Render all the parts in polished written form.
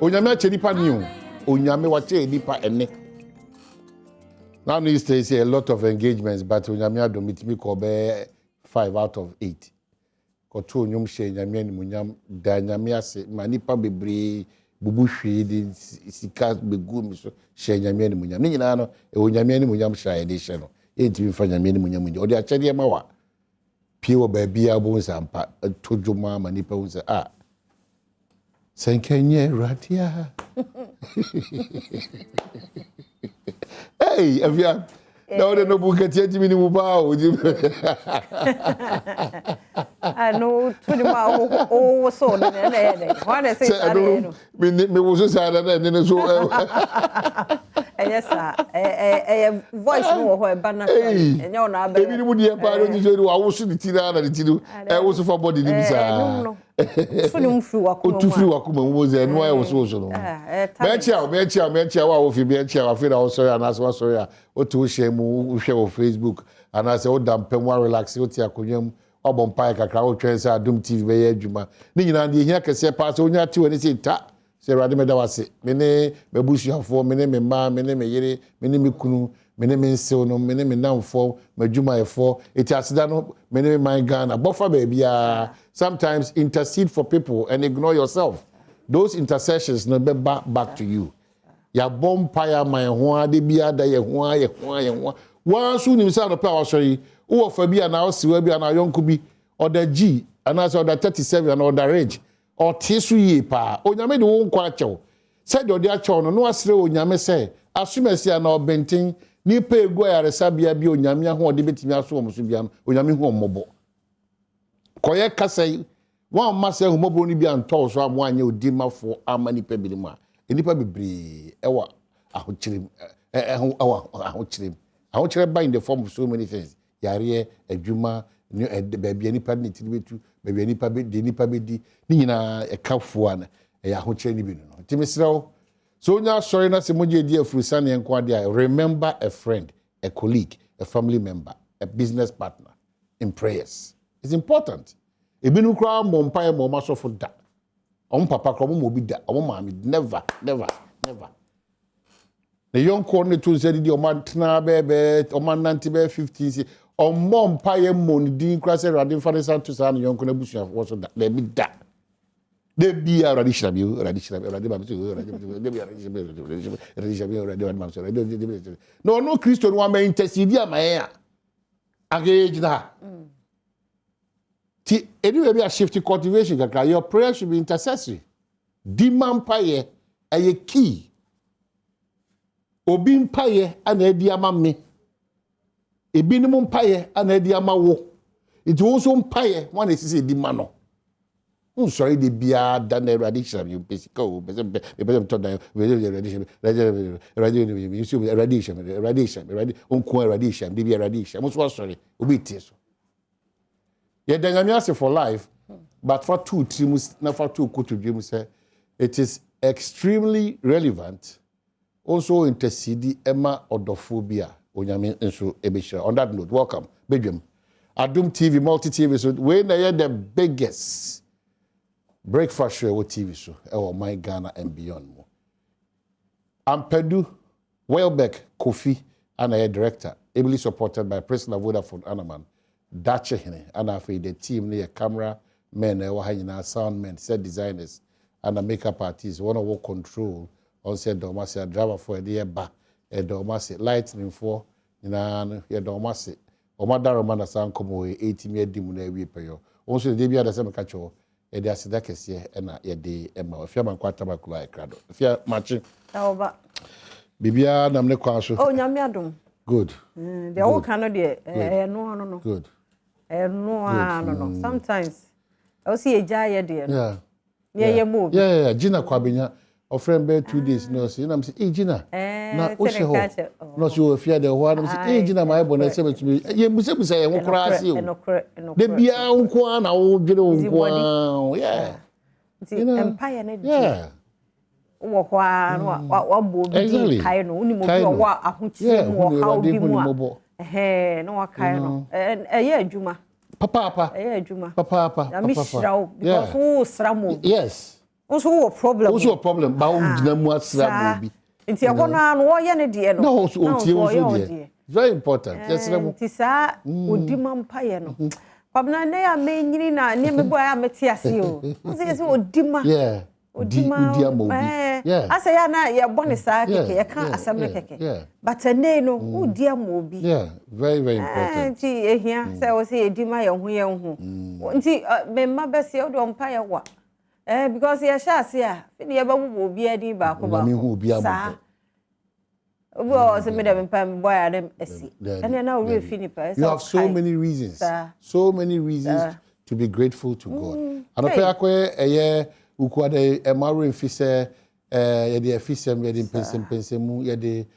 onyame ache nipa ni o onyame wache nipa ene now these days a lot of engagements but onyame adom mitimi ko be 5 out of 8 ko to onyom hye nyame ni munyam da nyame ase ma nipa bebre bubu hwe di sika begu mi so hye nyame ni munyam ni nyina no onyame ni munyam hye de hye no entimi fa nyame ni munyam ndi o de achede ma wa pie wo ba bia bo nsampa tojuma ma nipa unse Senkenye ratia. Hey, avia. No, no bukati ati mini mubao. I know to the oh so na what say me wo so say na so yes sir voice no ho e ba na enye ona ba ebi ni mu die pa no ti so wa wo so di ti na di ti no wo so for body ni bisa funum free wakuma o tu free wakuma wo ze no e wo so no me chia wa wo fi me chia wa fi na wo so ya na so ya o tu share mu hwe wo Facebook ana se o dampem wa relax o ti akonyam obon pai kakra o twen se Adom TV be ye adwuma ni nyina de hia kese pa se onya ti woni se ta se rade me da wase me ne me busuafo me ne me ma me ne me yere me ne me kunu me ne me nsew no me ne me namfo madwuma efo eti asida no me ne my Ghana bofa ba bia sometimes intercede for people and ignore yourself those intercessions no be back to you ya bompire my ho ade bia da ye ho wan su nim sa no pa wasori wo fa bia na o siwa bia na yonko bi oda G ana so oda 37 na oda range o tisu yi pa onyame de wo nkwa achew se de odi achew no asire onyame se asumesi na obentin ni pa egu ayaresa bia bia onyame ho ode betimi aso wo so bia onyame ho mmobo koye kasai wan mase ho mmobo ni bia nto so amo anya odi mafo amani pa bi mu a enipa bibiri ewa ahochirem ahochire by in the form of so many things yare adwuma baabia nipa ni tiribetu baabia nipa be de nipa be di ni nyina ekafo ana ahochire ni bi no timisrawo so onya sorry na se moje di afurisa ne enko ade remember a friend, a colleague, a family member, a business partner in prayers. It's important. Ebinu kra mo mpae mo masofo da papa kro mo bi da mami never the young corner to say the omantna bebe omananti be 50 mom paye mo ni din kra say radin fa san to san young corner busu wo so da be da de bia radishna bi no Christian one may intercede amaye agejina anyway be a shift cultivation kakra your prayer should be intercessory demand paye a key obi mpaye ana edi ama me ebinim mpaye ana edi ama wo it also mpaye one is di ma no sorry the bia dan eradication you basically to dan eradication be eradication mo so sorry obi tie so ye danyame ase for life but for two trims na for two kotodwem say it is extremely relevant also intercede ema odophobia onyame nso ebeshira. On that note, welcome Badwam Adom TV multi TV so we na the biggest breakfast show with TV show my Ghana and beyond mo Ampedu Welbeck Kofi and a director ably supported by President Vodafone Anaman Dache hene and afi the team near camera men sound men set designers and a makeup artist one of control on said domasi driver for a dear ba e domasi lightning for na ye domasi o madaro mana san komo 80 me dimu na wi peyo also the bia da se meka cho e de asida kese e na ye de e ma ofia man kwata makula e krado ofia machi tawoba bibia nam ne kwa so oh nyame adom good the all kind of the no good no sometimes I see a jaya there yeah move Gina kwabenya of friend be 2 days no say na say Gina na o she ho no so ofia de ho na say Gina my boy say betumi ye busebusa ye ho kra ase o de bia nko na wo dwere nko empire na di wo kwa wa bo bi kai no uni mo bi wa ahochire mo how bi mu no wa kai no ye adwuma papa because who sramo yes Also a problem. Also a problem. Bound Namu asra movie. Nti e na no wo ye ne de no. No, so very important. Yes, nti sa odima mpaye no. Kwabna na ya menyini na ne mebo ya meti ase o. Nti odima. Yeah. Odima mo bi. Yeah. Asa ya na ye bone sa keke ye kan asem keke. But ene no odia mo bi. Yeah, very very important. Nti ehia say wo say edima ye ho ye ho. Nti me ma bese o do mpaye wa. Because ye sha ase a fi ye ba wo obi adi ba ko ba. Na me hu obi abo. Well, some of them boy them see. And then now we finish. You have so many reasons. So many reasons to be grateful to God. And okay. Akwe ukwade emaru mfise ye de afisem ye de pensem ye de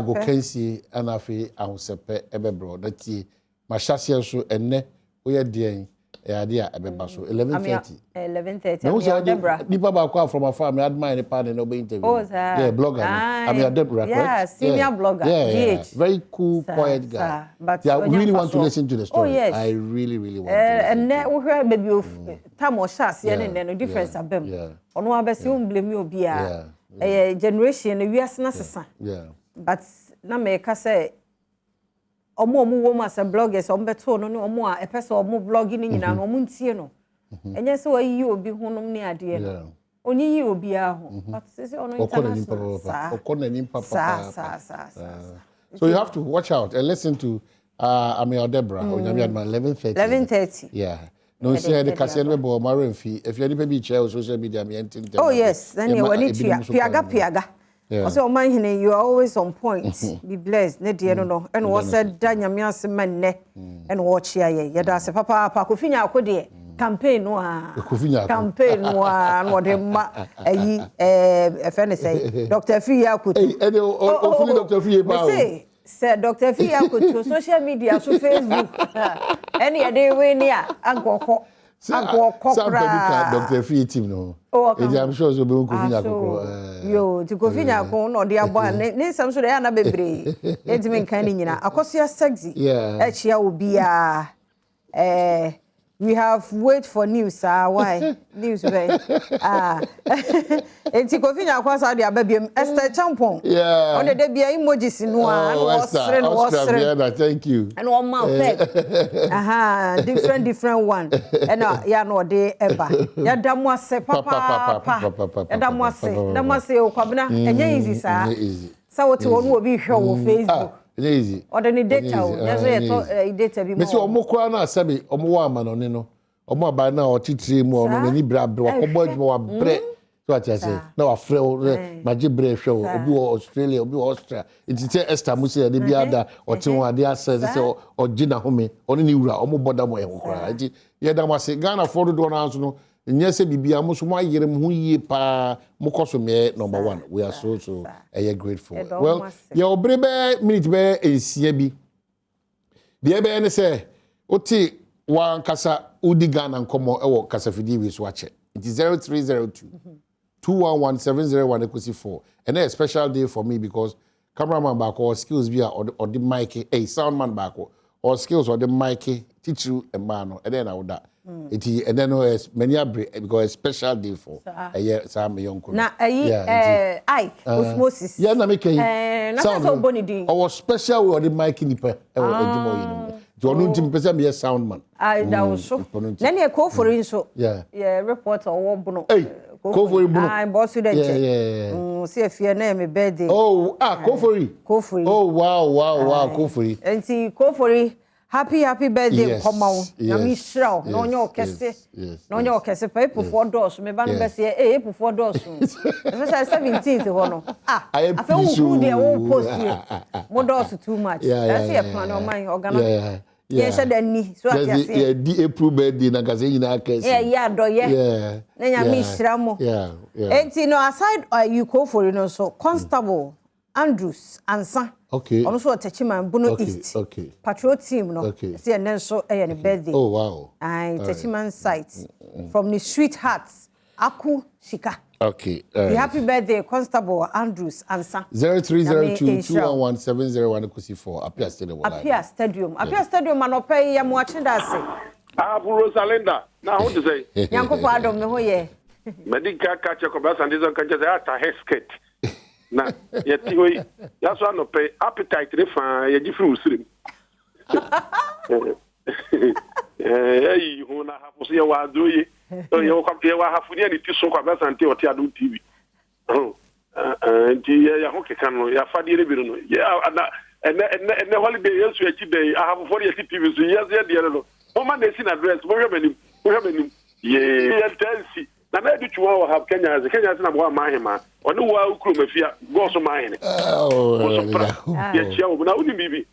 go kensi anafi ahosepe ebebro dati mashase so enne we de dia ebeba so 11:30. 11:30. Debra. Nipa ba kwa from afar me admire the part no be interview. Oh, sir. Yeah, blogger. I'm Debra, yeah, senior blogger. Yeah. Very cool, quiet guy. But I really want to listen to the story. Oh, yes. I really want to listen. And then we heard maybe of time or chance no difference abem. Ono abesi blame you obi a generation we asna sesa. Yeah. But na me ka say omo wo ma say bloggers ombeto no omo a person omo blogging ni nyina no omo ntie no. Enye se wayi obi honom ni ade no. Onyi yi obi a ho. But say ono international. So you have to watch out and listen to Debra on 11:30. 11:30. Yeah. No say the Cassiano bo Marenfi. If you any be share social media me entin. Oh yes, then you want to piaga. Also, my hene, you are always on point. Be blessed, ne dear no. And what said Danyam Yaseman ne and watch ya. That's a papa, Pacofinia could de campaign noir. Campaign noir, and what a friend say. Dr. Fia could. Dr. Fia. Said Dr. Fia could to social media, to Facebook. Any day way near Uncle. Dr. Fee team no. Oh, I'm sure so be Kofinya kokro. Yo, to Kofinya ko no de abo ne sam so de ya na bebre. Enti men kan ni nyina. Akosia sexy. Yeah. Echia obi a we have wait for news why news way enti Kofinya kwasa de ababiem Esther Champon. Yeah. On the bia emojis no a no Esther, thank you. And one mouth different one. And ya no de eba. Ya damu ase papa. Ya damu ase o kwabna enye easy sa. Sa wote wonu obi hwe wo Facebook. Easy. Or the data o. Ya so ye data bi mo. Me say omo kwa na asabe omo wa amano ne no. Omo aba na o titire mu ono ni bra wakobo adwuma wa bre. So what I say na wa frɛ magi bre hwɛ o obi wo Australia obi wo Austria itite Esther mu say de bi ada o te ho ade ase say o gina home oni ni wura omo boda mo enkora enti ye da mo say Ghana for do na so no nyese bibia mo so mo ayere mo yie pa mo koso me number 1 we are so grateful. Well ye obre be minute be esia bi de be ne say oti wan kasa udi Ghana nkomo ewo kasafidi wi so ache it is 0302 211-701 equals 4. And then a special day for me because cameraman back or skills be or the mic, sound man back or skills or the mic teach you a man and then I would that. And then many because a special day for a year some young na I osmosis. Yeah, na make sound boni din. Our special or the mic nipa don't person be a sound man. I that was so. Then you call for it so. Yeah, report or bono. Go for it, Bruno. I'm boss with yeah. See if your name is birthday. Oh, go for it. Oh, wow, go for it. And see, go for it. Happy birthday, yes. Come on. Yes. No, your kese. No, your kese. Pay for doors. Me ban best year. Pay for doors. It's 17th. I feel good. They won't post you. More doors too much. That's a plan of mine. Organize. Yes, I didn't. So yeah, the April birthday na kaze ina kesi. Yeah. Nenya mishramo. Yeah. And you know, aside you call for so Constable Andrews Ansa. Okay. Also a Techiman Bono East. Okay. Patrol team, no. Okay. See, and then so a birthday. Oh wow. Techiman sites from the sweethearts Aku Shika. Okay. The happy birthday, Constable Andrews Ansa. 0302-211-701 equals 4. Appear Stadium. Appear Stadium. Appear Stadium. Man, pay ya watching that say. Rosalinda. Now, what to say? Yanko Adom, no, yeah. medical catch a and this can just at a hair skirt. Now, yet, that's one of pay appetite if I different stream. Hey, who have to see what do you? You come here, have to nearly to so about until what you do TV. Oh, and the hockey can, your father, yeah, and the holiday, yes, today, I have 40 TV, yes, yeah, woman, they see address, where have any, yeah, Chelsea. Now, maybe you will have Kenya's number one, my man, or no one crew, if you go so mine. Oh, yes, you will not be.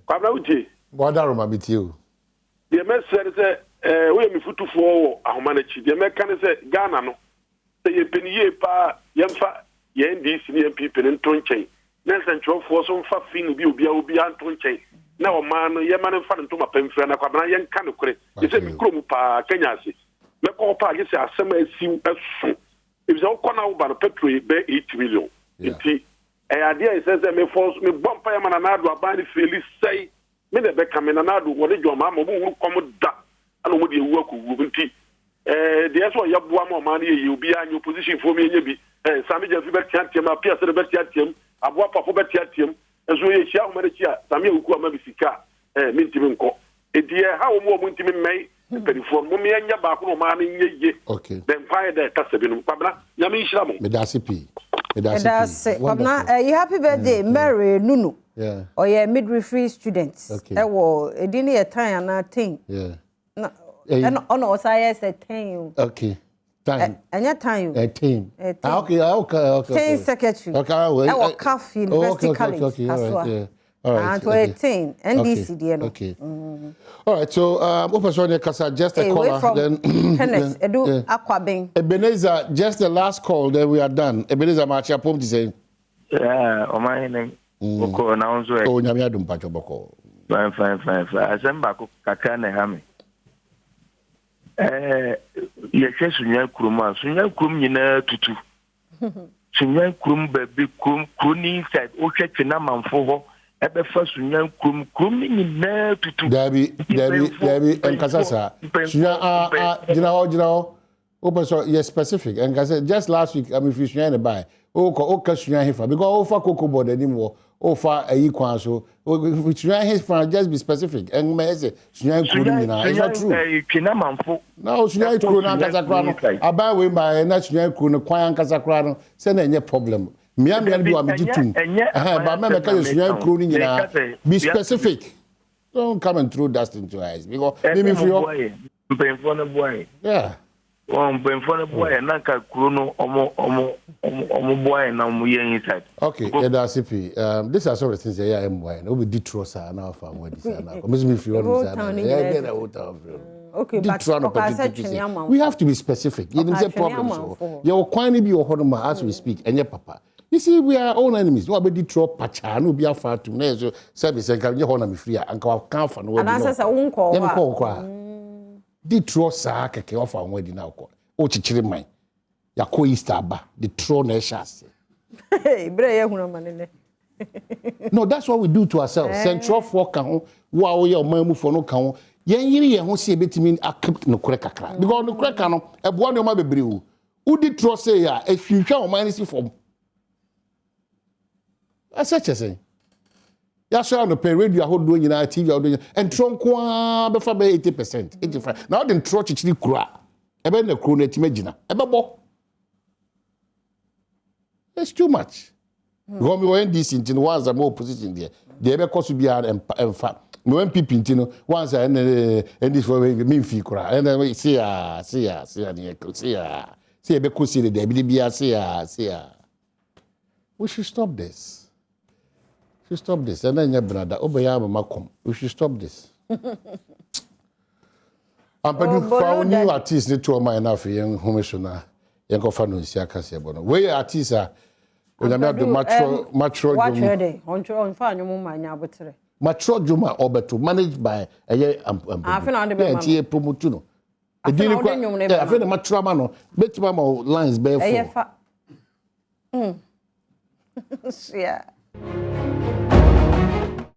Come out, what are my with you? The message said, we have foot to four, our manager. The American said, Ghana, no. Say a penny pa, Yamfa, Yen, these near people in Tonche. Nelson Troll for some fat thing will be on Tonche. Now, man, Yaman and Fan to my pen friend, a young can of credit. You say, Krumpa, Kenyasi. The Copa is a summer sim as soon. If it's all corner about a petrol, 8 million. The idea is that me force me bump I am an another body freely say, me the back come in another what is your mamma who come that and what you work with tea. There's why you have one more money, you'll be in your position for me, and be Sammy just better him, appears to the better him, a wap of better him, as we shall manage here, Sammy who come maybe Sika, Mintiminko. A dear, how more Mintimin may. Okay. Then fire the Tasabin, Pabla, Yamisha. Medasipi. You happy birthday, Mary Nunu. Yeah. Or your midwifery students. Okay. I will a dinner time and I think. Yeah. And on us, I said 10. Okay. Time. And your time. 10. Okay. 10 secretary. Okay. I will coffee University College. Okay. All right. And to 18. NDC, okay. All right. So, just a caller. Then Kenneth, Edu Aquabing. Ebenezer, just the last call, then we are done. Ebenezer, Marcia Pom to say. Yeah, my name. Boko announce. Oh, Nyamia dum pacho boko. Fine. Azemba ko kakane hami. Yeke sunya krum nyina tutu. Sunya krum baby krum side o cheche na manfo ho. Ebe fa sunya krum nyina tutu. Dabi enkasasa. Sunya jina ho. Open so yes specific. Enkasa just last week I mean if sunya na buy. O ka sunya hefa because o fa cocoa board anymore. O fa ayi kwan so. Sunya hefa just be specific. En me say sunya krum nyina. It's not true. Kina manfo. No sunya krum na kasakra no. Aba we buy na sunya krum no kwan kasakra no. Say na enye problem. Mia bi wa mejitum. Ba me ka sunya krum nyina. Be specific. Don't come and throw dust into your eyes because me feel. Yeah. Boy, Naka Kruno, boy, now we inside. Okay, CP. These are sort of things I am wearing. It will be Detrosa now for what is now. If you okay, but we have to be specific. You didn't say problems. You're quite be your home as we speak, and your papa. You see, we are all enemies. What about Detroit? Pacha, no be a far to measure service and can you hold me free and come for no. And answers a won't call. The throw sa keke off and wedding now. O chichiri mine. Ya ko Easter ba. The throw na shas. No, that's what we do to ourselves. Central for kan wa o ye o man mu for no kan. Yen yiri ye ho se betimi akip no kure kakra. Because no kure kan no e bo no ma bebre o. Udi throw say ya e hwehwa o man si form. Asache say. Ya so no pay radio ahodo nyina TV ahodo and tronko be fa be 80%, 85. Now the tro chichiri kura. Ebe na kuro na timagina. Ebe bo. It's too much. Go me when this in once I'm opposition there. The ebe koso bia em fa. Me when people intino once and this for me fi kura. And then see ya ne see ebe kosi de bia see ya. We should stop this. We should stop this. And then your brother, we should stop this. I'm for new artists need to mind enough young homishona. Young Kofano Siaka Bono. Where artists are when I'm the Matro Matro Juma Obeto, managed by a year Promotuno. I feel the Matramano, Betmamo lines bear. Yeah.